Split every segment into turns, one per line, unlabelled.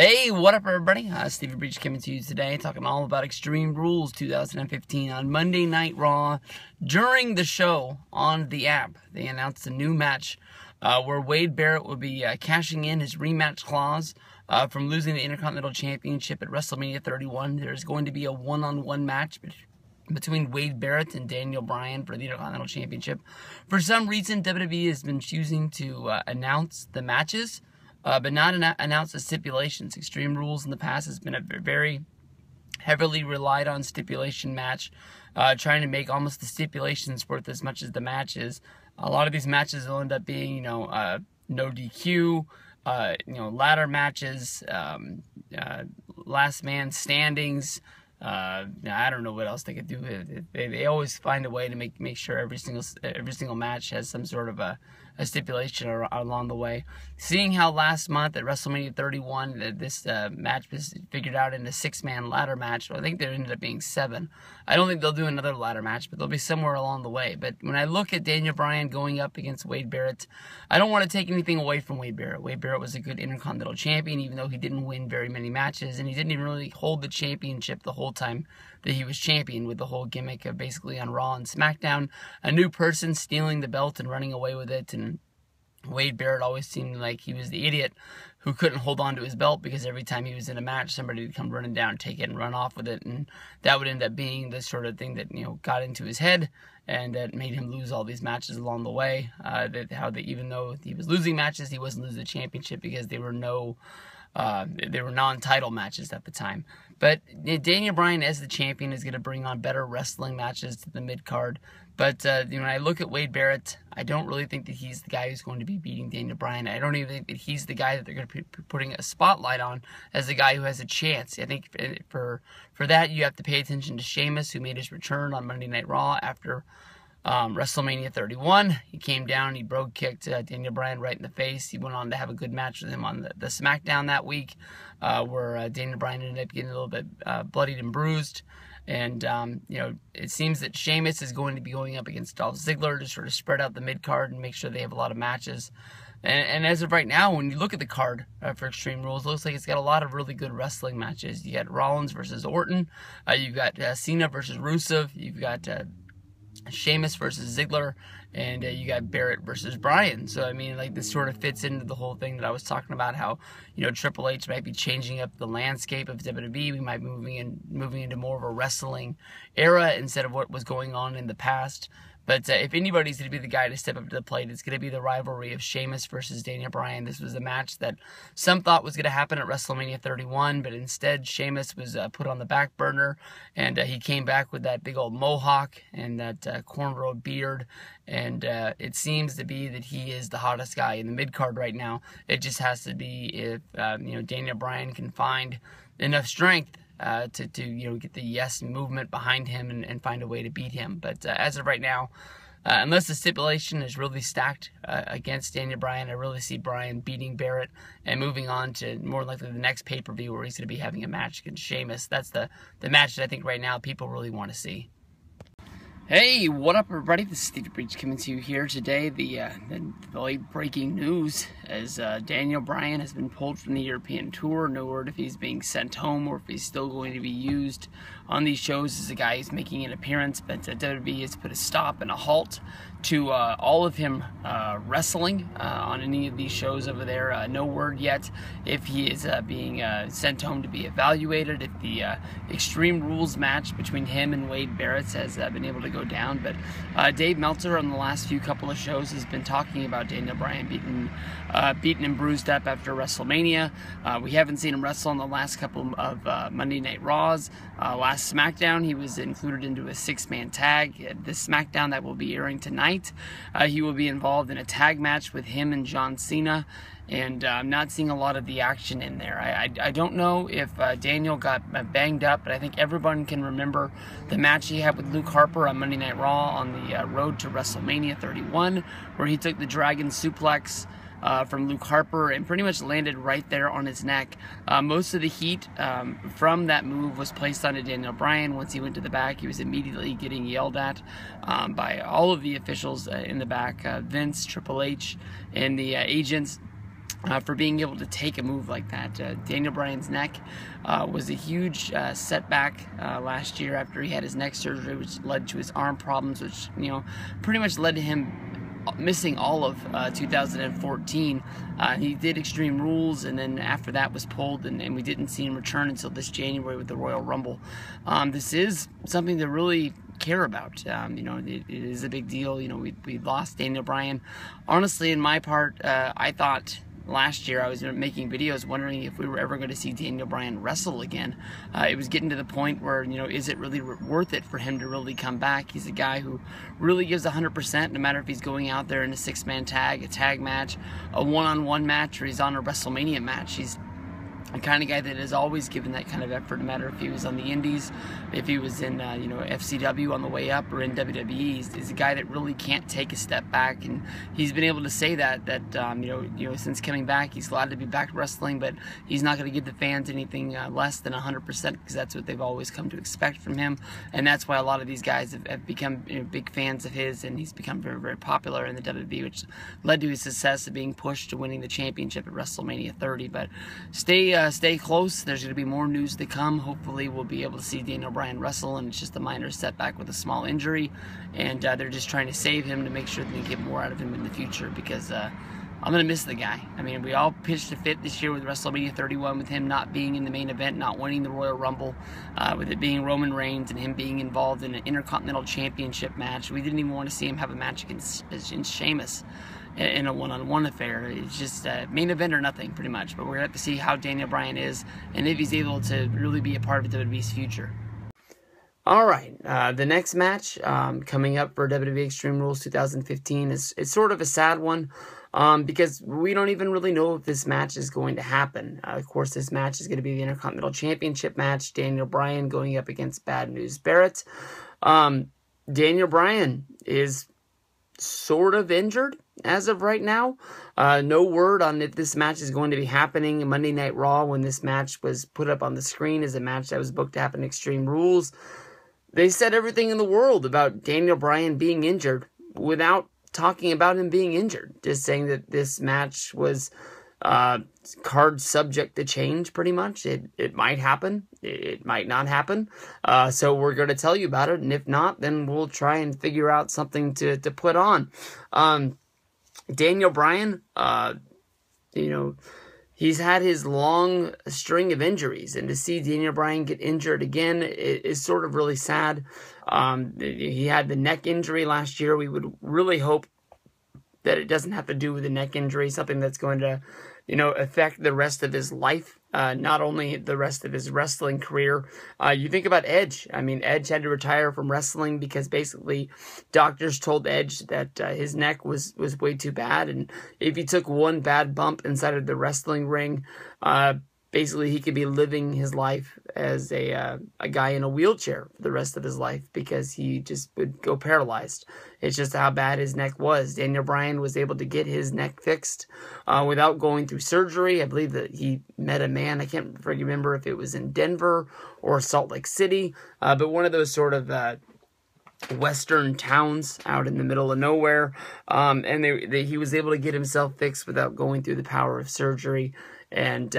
Hey, what up, everybody? Stevie Breach coming to you today, talking all about Extreme Rules 2015 on Monday Night Raw. During the show on the app, they announced a new match where Wade Barrett will be cashing in his rematch clause from losing the Intercontinental Championship at WrestleMania 31. There's going to be a one-on-one match between Wade Barrett and Daniel Bryan for the Intercontinental Championship. For some reason, WWE has been choosing to announce the matches, but not announce the stipulations. Extreme Rules in the past has been a very heavily relied on stipulation match, trying to make almost the stipulations worth as much as the matches. A lot of these matches will end up being, no DQ, ladder matches, last man standings. I don't know what else they could do. They always find a way to make sure every single match has some sort of a stipulation along the way. Seeing how last month at WrestleMania 31 this match was figured out in a 6-man ladder match. I think there ended up being 7. I don't think they'll do another ladder match, but they'll be somewhere along the way. But when I look at Daniel Bryan going up against Wade Barrett, I don't want to take anything away from Wade Barrett. Wade Barrett was a good Intercontinental Champion, even though he didn't win very many matches, and he didn't even really hold the championship the whole time that he was champion, with the whole gimmick of basically on Raw and SmackDown, a new person stealing the belt and running away with it. And Wade Barrett always seemed like he was the idiot who couldn't hold on to his belt, because every time he was in a match, somebody would come running down, take it, and run off with it, and that would end up being the sort of thing that got into his head, and that made him lose all these matches along the way. Even though he was losing matches, he wasn't losing the championship because they were non-title matches at the time. But Daniel Bryan as the champion is going to bring on better wrestling matches to the mid-card. But when I look at Wade Barrett, I don't really think that he's the guy who's going to be beating Daniel Bryan. I don't even think that he's the guy that they're going to be putting a spotlight on as the guy who has a chance. I think for that, you have to pay attention to Sheamus, who made his return on Monday Night Raw after WrestleMania 31. He came down, he kicked Daniel Bryan right in the face. He went on to have a good match with him on the SmackDown that week, where Daniel Bryan ended up getting a little bit bloodied and bruised. And, it seems that Sheamus is going to be going up against Dolph Ziggler to sort of spread out the mid-card and make sure they have a lot of matches. And as of right now, when you look at the card for Extreme Rules, it looks like it's got a lot of really good wrestling matches. You got Rollins versus Orton. You've got Cena versus Rusev. You've got Sheamus versus Ziggler, and you got Barrett versus Bryan. So I mean, this sort of fits into the whole thing that I was talking about, how Triple H might be changing up the landscape of WWE. We might be moving into more of a wrestling era instead of what was going on in the past. But if anybody's going to be the guy to step up to the plate, it's going to be the rivalry of Sheamus versus Daniel Bryan. This was a match that some thought was going to happen at WrestleMania 31, but instead Sheamus was put on the back burner, and he came back with that big old mohawk and that cornrow beard, and it seems to be that he is the hottest guy in the mid-card right now. It just has to be if Daniel Bryan can find enough strength to get the yes movement behind him and find a way to beat him. But as of right now, unless the stipulation is really stacked against Daniel Bryan, I really see Bryan beating Barrett and moving on to more likely the next pay-per-view where he's going to be having a match against Sheamus. That's the match that I think right now people really want to see. Hey, what up, everybody? This is Stevie Breach coming to you here today. The late breaking news as Daniel Bryan has been pulled from the European tour. No word if he's being sent home or if he's still going to be used on these shows as a guy who's making an appearance. But WWE has put a stop and a halt to all of him wrestling on any of these shows over there. No word yet if he is being sent home to be evaluated, if the Extreme Rules match between him and Wade Barrett has been able to go down. But Dave Meltzer on the last couple of shows has been talking about Daniel Bryan beaten and bruised up after WrestleMania. We haven't seen him wrestle in the last couple of Monday Night Raws. Last SmackDown, he was included into a 6-man tag. This SmackDown that will be airing tonight, he will be involved in a tag match with him and John Cena. And I'm not seeing a lot of the action in there. I don't know if Daniel got banged up, but I think everyone can remember the match he had with Luke Harper on Monday Night Raw on the road to WrestleMania 31, where he took the Dragon Suplex from Luke Harper and pretty much landed right there on his neck. Most of the heat from that move was placed onto Daniel Bryan. Once he went to the back, he was immediately getting yelled at by all of the officials in the back, Vince, Triple H, and the agents. for being able to take a move like that. Daniel Bryan's neck was a huge setback last year after he had his neck surgery, which led to his arm problems, which, you know, pretty much led to him missing all of 2014. He did Extreme Rules, and then after that was pulled, and we didn't see him return until this January with the Royal Rumble. This is something to really care about. You know, it is a big deal. You know, we lost Daniel Bryan. Honestly, in my part, I thought last year I was making videos wondering if we were ever going to see Daniel Bryan wrestle again. It was getting to the point where, you know, is it really worth it for him to really come back? He's a guy who really gives 100%, no matter if he's going out there in a 6-man tag, a tag match, a one-on-one match, or he's on a WrestleMania match. He's a kind of guy that has always given that kind of effort, no matter if he was on the Indies, if he was in you know, FCW on the way up, or in WWE. He's a guy that really can't take a step back, and he's been able to say that you know since coming back, he's glad to be back wrestling, but he's not going to give the fans anything less than 100%, because that's what they've always come to expect from him, and that's why a lot of these guys have become, you know, big fans of his, and he's become very, very popular in the WWE, which led to his success of being pushed to winning the championship at WrestleMania 30. But stay close. There's going to be more news to come. Hopefully we'll be able to see Daniel Bryan wrestle, and it's just a minor setback with a small injury, and they're just trying to save him to make sure they get more out of him in the future, because I'm going to miss the guy. I mean, we all pitched a fit this year with WrestleMania 31 with him not being in the main event, not winning the Royal Rumble, with it being Roman Reigns and him being involved in an Intercontinental Championship match. We didn't even want to see him have a match against Sheamus in a one-on-one affair. It's just main event or nothing, pretty much. But we're going to have to see how Daniel Bryan is, and if he's able to really be a part of WWE's future. All right, the next match coming up for WWE Extreme Rules 2015 is sort of a sad one, because we don't even really know if this match is going to happen. Of course, this match is going to be the Intercontinental Championship match. Daniel Bryan going up against Bad News Barrett. Daniel Bryan is sort of injured as of right now. No word on if this match is going to be happening. Monday Night Raw, when this match was put up on the screen as a match that was booked to happen in Extreme Rules, they said everything in the world about Daniel Bryan being injured without talking about him being injured. Just saying that this match was card subject to change, pretty much. It might happen. It might not happen. So we're going to tell you about it, and if not, then we'll try and figure out something to put on. Daniel Bryan, you know, he's had his long string of injuries, and to see Daniel Bryan get injured again is sort of really sad. He had the neck injury last year. We would really hope that it doesn't have to do with the neck injury, something that's going to, you know, affect the rest of his life, not only the rest of his wrestling career. You think about Edge. I mean, Edge had to retire from wrestling because basically doctors told Edge that his neck was way too bad, and if he took one bad bump inside of the wrestling ring, basically he could be living his life as a guy in a wheelchair for the rest of his life, because he just would go paralyzed. It's just how bad his neck was. Daniel Bryan was able to get his neck fixed without going through surgery. I believe that he met a man, I can't remember if it was in Denver or Salt Lake City, but one of those sort of western towns out in the middle of nowhere, and he was able to get himself fixed without going through the power of surgery, and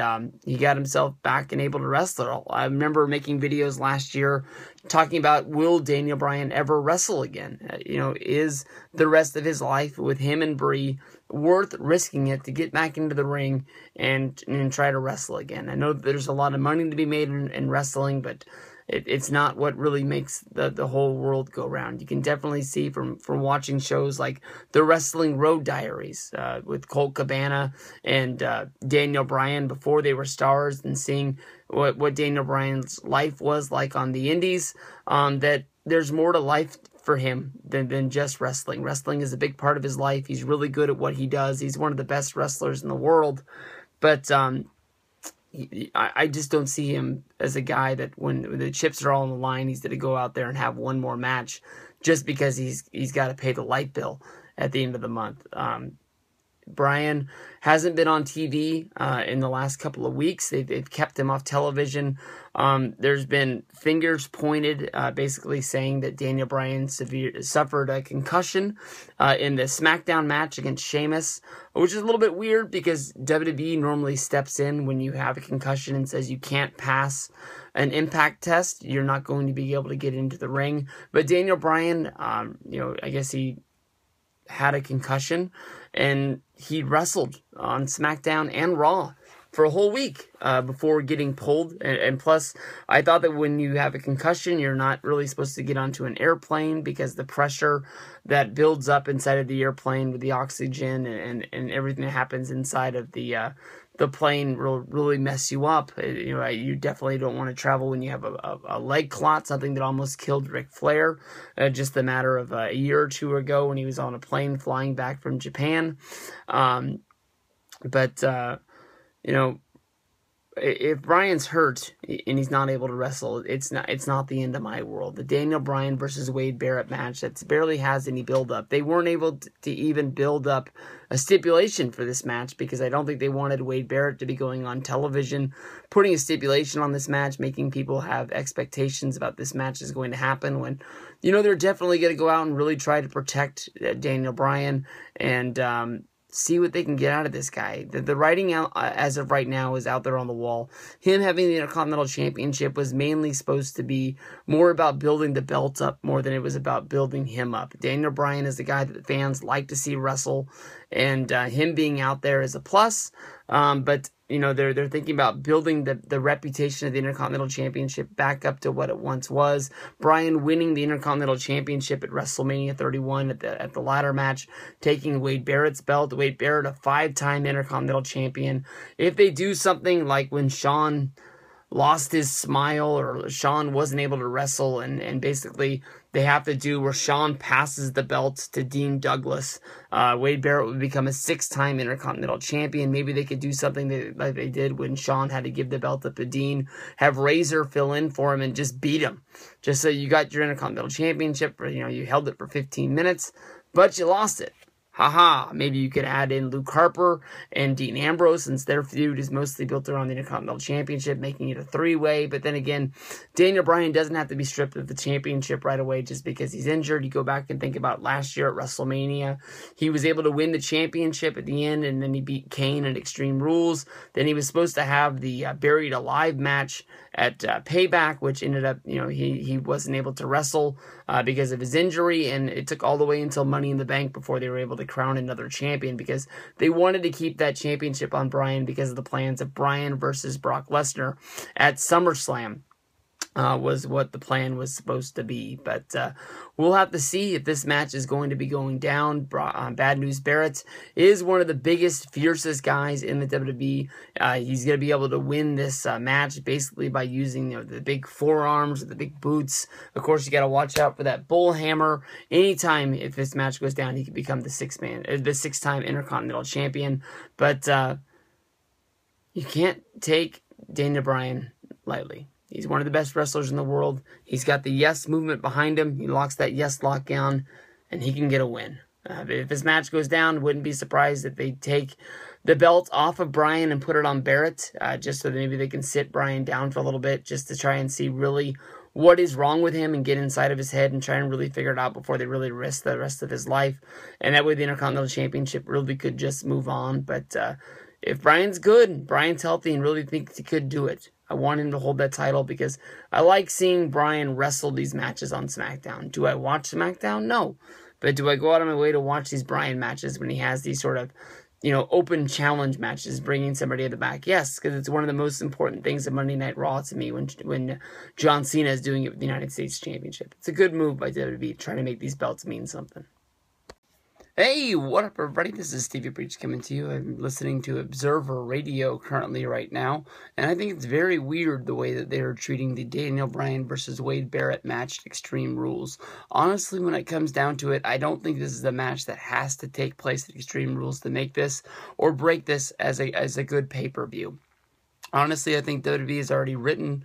he got himself back and able to wrestle. I remember making videos last year talking about, will Daniel Bryan ever wrestle again? You know, is the rest of his life with him and Brie worth risking it to get back into the ring and try to wrestle again? I know that there's a lot of money to be made in wrestling, but it's not what really makes the whole world go round. You can definitely see from watching shows like the Wrestling Road Diaries with Colt Cabana and Daniel Bryan before they were stars, and seeing what Daniel Bryan's life was like on the indies, that there's more to life for him than just wrestling. Wrestling is a big part of his life. He's really good at what he does. He's one of the best wrestlers in the world, but I just don't see him as a guy that when the chips are all on the line, he's going to go out there and have one more match just because he's got to pay the light bill at the end of the month. Bryan hasn't been on TV in the last couple of weeks. They've kept him off television. There's been fingers pointed, basically saying that Daniel Bryan suffered a concussion in the SmackDown match against Sheamus, which is a little bit weird because WWE normally steps in when you have a concussion and says you can't pass an impact test. You're not going to be able to get into the ring. But Daniel Bryan, I guess he had a concussion, and he wrestled on SmackDown and Raw for a whole week before getting pulled. And plus, I thought that when you have a concussion, you're not really supposed to get onto an airplane because the pressure that builds up inside of the airplane with the oxygen and everything that happens inside of the plane will really mess you up. You definitely don't want to travel when you have a leg clot, something that almost killed Ric Flair just a matter of a year or two ago when he was on a plane flying back from Japan. If Bryan's hurt and he's not able to wrestle, it's not the end of my world. The Daniel Bryan versus Wade Barrett match that barely has any build-up. They weren't able to even build up a stipulation for this match because I don't think they wanted Wade Barrett to be going on television, putting a stipulation on this match, making people have expectations about this match is going to happen when, they're definitely going to go out and really try to protect Daniel Bryan and see what they can get out of this guy. The writing out as of right now is out there on the wall. Him having the Intercontinental Championship was mainly supposed to be more about building the belt up more than it was about building him up. Daniel Bryan is the guy that the fans like to see wrestle, and him being out there is a plus. But they're thinking about building the reputation of the Intercontinental Championship back up to what it once was. Bryan winning the Intercontinental Championship at WrestleMania 31 at the ladder match, taking Wade Barrett's belt. Wade Barrett, a 5-time Intercontinental Champion. If they do something like when Shawn lost his smile or Shawn wasn't able to wrestle and basically they have to do where Shawn passes the belt to Dean Douglas, Wade Barrett would become a 6-time Intercontinental Champion. Maybe they could do something like they did when Shawn had to give the belt up to Dean, have Razor fill in for him and just beat him. Just so you got your Intercontinental Championship, you held it for 15 minutes, but you lost it. Haha, maybe you could add in Luke Harper and Dean Ambrose since their feud is mostly built around the Intercontinental Championship, making it a 3-way. But then again, Daniel Bryan doesn't have to be stripped of the championship right away just because he's injured. You go back and think about last year at WrestleMania. He was able to win the championship at the end, and then he beat Kane at Extreme Rules. Then he was supposed to have the Buried Alive match at Payback, which ended up, he wasn't able to wrestle because of his injury, and it took all the way until Money in the Bank before they were able to crown another champion because they wanted to keep that championship on Bryan because of the plans of Bryan versus Brock Lesnar at SummerSlam. Was what the plan was supposed to be. But we'll have to see if this match is going to be going down. Bad News Barrett is one of the biggest, fiercest guys in the WWE. He's going to be able to win this match basically by using the big forearms, the big boots. Of course, you got to watch out for that bull hammer. Anytime if this match goes down, he could become the 6-time Intercontinental Champion. But you can't take Daniel Bryan lightly. He's one of the best wrestlers in the world. He's got the yes movement behind him. He locks that yes lockdown, and he can get a win. If this match goes down, wouldn't be surprised if they take the belt off of Bryan and put it on Barrett, just so that maybe they can sit Bryan down for a little bit, just to try and see really what is wrong with him and get inside of his head and try and really figure it out before they really risk the rest of his life. And that way the Intercontinental Championship really could just move on. But if Bryan's good, Bryan's healthy and really thinks he could do it, I want him to hold that title because I like seeing Bryan wrestle these matches on SmackDown. Do I watch SmackDown? No. But do I go out of my way to watch these Bryan matches when he has these sort of, open challenge matches, bringing somebody at the back? Yes, because it's one of the most important things of Monday Night Raw to me when John Cena is doing it with the United States Championship. It's a good move by WWE, trying to make these belts mean something. Hey, what up everybody? This is Stevie Breach coming to you. I'm listening to Observer Radio currently right now, and I think it's very weird the way that they're treating the Daniel Bryan versus Wade Barrett match at Extreme Rules. Honestly, when it comes down to it, I don't think this is a match that has to take place at Extreme Rules to make this or break this as a good pay-per-view. Honestly, I think WWE has already written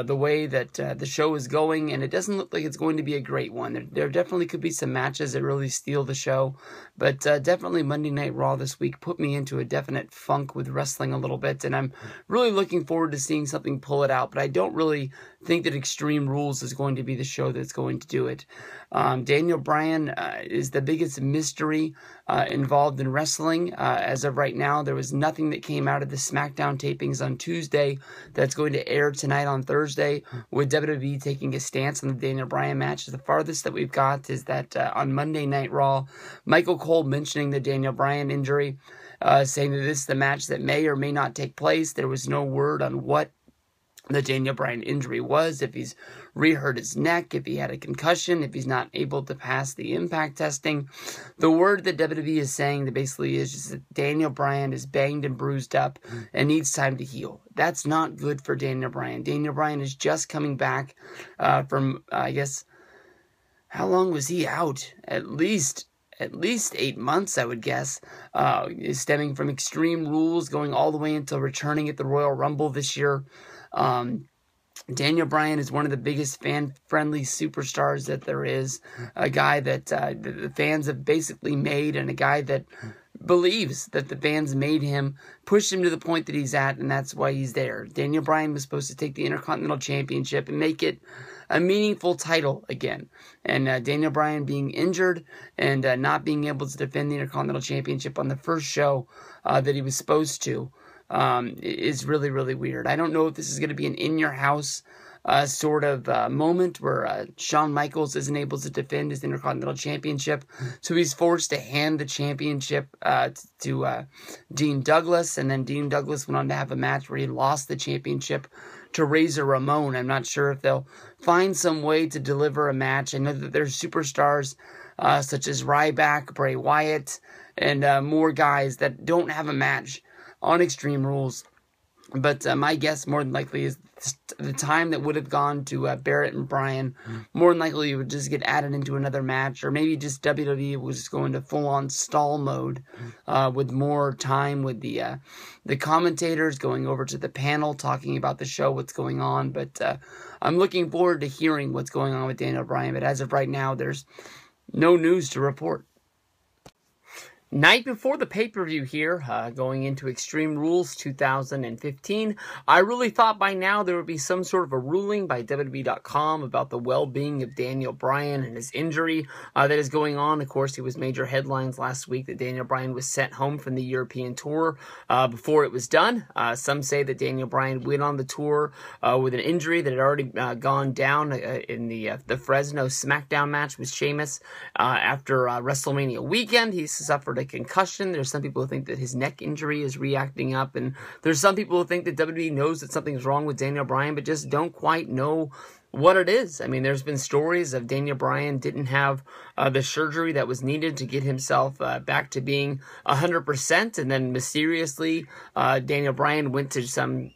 the way that the show is going, and it doesn't look like it's going to be a great one. There definitely could be some matches that really steal the show, but definitely Monday Night Raw this week put me into a definite funk with wrestling a little bit, and I'm really looking forward to seeing something pull it out, but I don't really think that Extreme Rules is going to be the show that's going to do it. Daniel Bryan is the biggest mystery involved in wrestling. As of right now, there was nothing that came out of the SmackDown tapings on Tuesday that's going to air tonight on Thursday, with WWE taking a stance on the Daniel Bryan match. The farthest that we've got is that on Monday Night Raw, Michael Cole mentioning the Daniel Bryan injury, saying that this is the match that may or may not take place. There was no word on what the Daniel Bryan injury was, if he's re-hurt his neck, if he had a concussion, if he's not able to pass the impact testing. The word that WWE is saying that basically is just that Daniel Bryan is banged and bruised up and needs time to heal. That's not good for Daniel Bryan. Daniel Bryan is just coming back from, I guess, how long was he out? At least 8 months, I would guess, stemming from Extreme Rules, going all the way until returning at the Royal Rumble this year. Daniel Bryan is one of the biggest fan-friendly superstars that there is, a guy that the fans have basically made, and a guy that believes that the fans made him, pushed him to the point that he's at, and that's why he's there. Daniel Bryan was supposed to take the Intercontinental Championship and make it a meaningful title again. And Daniel Bryan being injured and not being able to defend the Intercontinental Championship on the first show that he was supposed to is really, really weird. I don't know if this is going to be an in-your-house sort of moment where Shawn Michaels isn't able to defend his Intercontinental Championship, so he's forced to hand the championship to Dean Douglas, and then Dean Douglas went on to have a match where he lost the championship to Razor Ramon. I'm not sure if they'll find some way to deliver a match. I know that there's superstars such as Ryback, Bray Wyatt, and more guys that don't have a match on Extreme Rules. But my guess more than likely is the time that would have gone to Barrett and Bryan, more than likely it would just get added into another match, or maybe just WWE was going to full-on stall mode with more time with the commentators going over to the panel, talking about the show, what's going on. But I'm looking forward to hearing what's going on with Daniel Bryan. But as of right now, there's no news to report. Night before the pay-per-view here, going into Extreme Rules 2015, I really thought by now there would be some sort of a ruling by WWE.com about the well-being of Daniel Bryan and his injury that is going on. Of course, it was major headlines last week that Daniel Bryan was sent home from the European tour before it was done. Some say that Daniel Bryan went on the tour with an injury that had already gone down in the Fresno SmackDown match with Sheamus after WrestleMania weekend. He suffered a concussion. There's some people who think that his neck injury is reacting up, and there's some people who think that WWE knows that something's wrong with Daniel Bryan, but just don't quite know what it is. I mean, there's been stories of Daniel Bryan didn't have the surgery that was needed to get himself back to being 100%, and then mysteriously Daniel Bryan went to some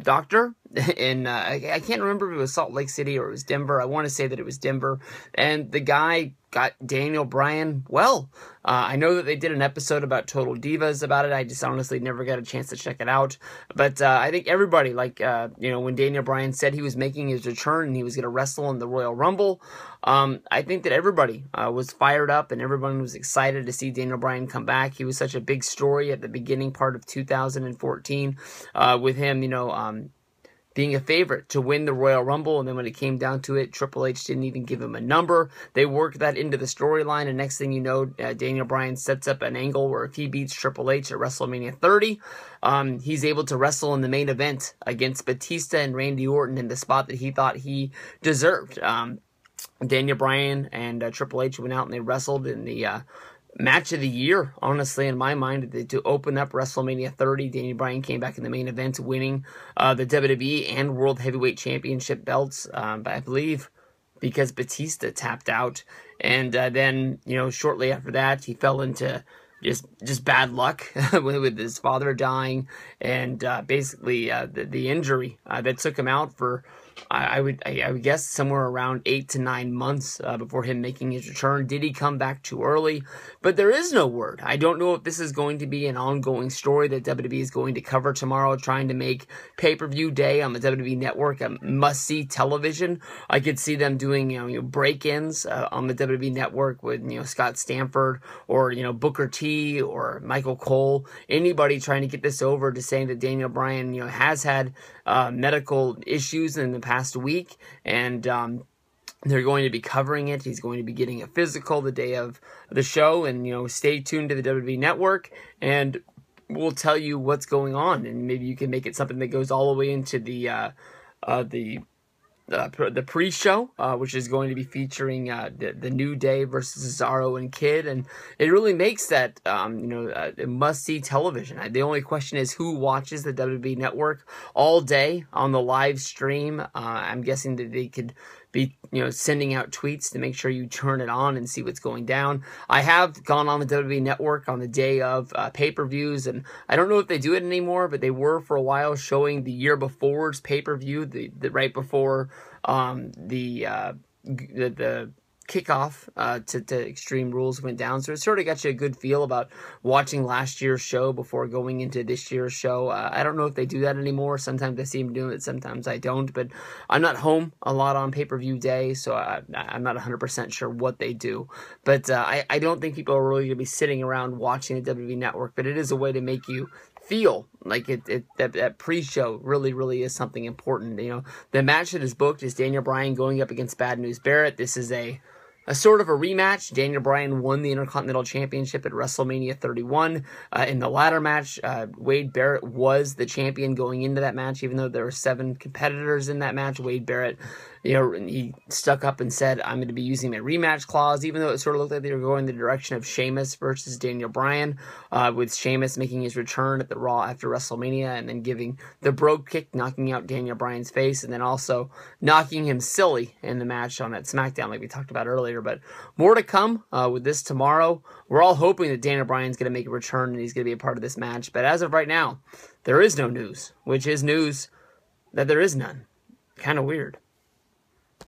doctor in I can't remember if it was Salt Lake City or it was Denver. I want to say that it was Denver, and the guy got Daniel Bryan well. I know that they did an episode about Total Divas about it. I just honestly never got a chance to check it out. But I think everybody, like, when Daniel Bryan said he was making his return and he was going to wrestle in the Royal Rumble, I think that everybody was fired up and everyone was excited to see Daniel Bryan come back. He was such a big story at the beginning part of 2014 with him, being a favorite to win the Royal Rumble, and then when it came down to it, Triple H didn't even give him a number. They worked that into the storyline, and next thing you know, Daniel Bryan sets up an angle where if he beats Triple H at WrestleMania 30, he's able to wrestle in the main event against Batista and Randy Orton in the spot that he thought he deserved. Daniel Bryan and Triple H went out and they wrestled in the match of the year, honestly, in my mind, to open up WrestleMania 30. Daniel Bryan came back in the main event, winning the WWE and World Heavyweight Championship belts, I believe, because Batista tapped out. And then, shortly after that, he fell into just bad luck with his father dying, and basically the injury that took him out for I would guess somewhere around 8 to 9 months before him making his return. Did he come back too early? But there is no word. I don't know if this is going to be an ongoing story that WWE is going to cover tomorrow, trying to make pay-per-view day on the WWE Network a must-see television. I could see them doing break-ins on the WWE Network with Scott Stanford or Booker T or Michael Cole. Anybody trying to get this over to saying that Daniel Bryan has had medical issues in the past week, and they're going to be covering it. He's going to be getting a physical the day of the show, and stay tuned to the WWE Network, and we'll tell you what's going on, and maybe you can make it something that goes all the way into the pre-show, which is going to be featuring the New Day versus Cesaro and Kid, and it really makes that must-see television. The only question is who watches the WWE Network all day on the live stream. I'm guessing that they could be sending out tweets to make sure you turn it on and see what's going down. I have gone on the WWE Network on the day of pay-per-views, and I don't know if they do it anymore, but they were for a while showing the year before's pay-per-view, the right before the kickoff to Extreme Rules went down. So it sort of got you a good feel about watching last year's show before going into this year's show. I don't know if they do that anymore. Sometimes I see them doing it, sometimes I don't. But I'm not home a lot on pay-per-view day, so I'm not 100% sure what they do. But I don't think people are really going to be sitting around watching the WWE Network, but it is a way to make you feel like that pre-show really is something important. The match that is booked is Daniel Bryan going up against Bad News Barrett. This is a sort of a rematch. Daniel Bryan won the Intercontinental Championship at WrestleMania 31. In the latter match, Wade Barrett was the champion going into that match, even though there were 7 competitors in that match. Wade Barrett, he stuck up and said, I'm going to be using my rematch clause, even though it sort of looked like they were going the direction of Sheamus versus Daniel Bryan, with Sheamus making his return at the Raw after WrestleMania and then giving the brogue kick, knocking out Daniel Bryan's face, and then also knocking him silly in the match on that SmackDown like we talked about earlier. But more to come with this tomorrow. We're all hoping that Daniel Bryan's going to make a return and he's going to be a part of this match. But as of right now, there is no news, which is news that there is none. Kind of weird.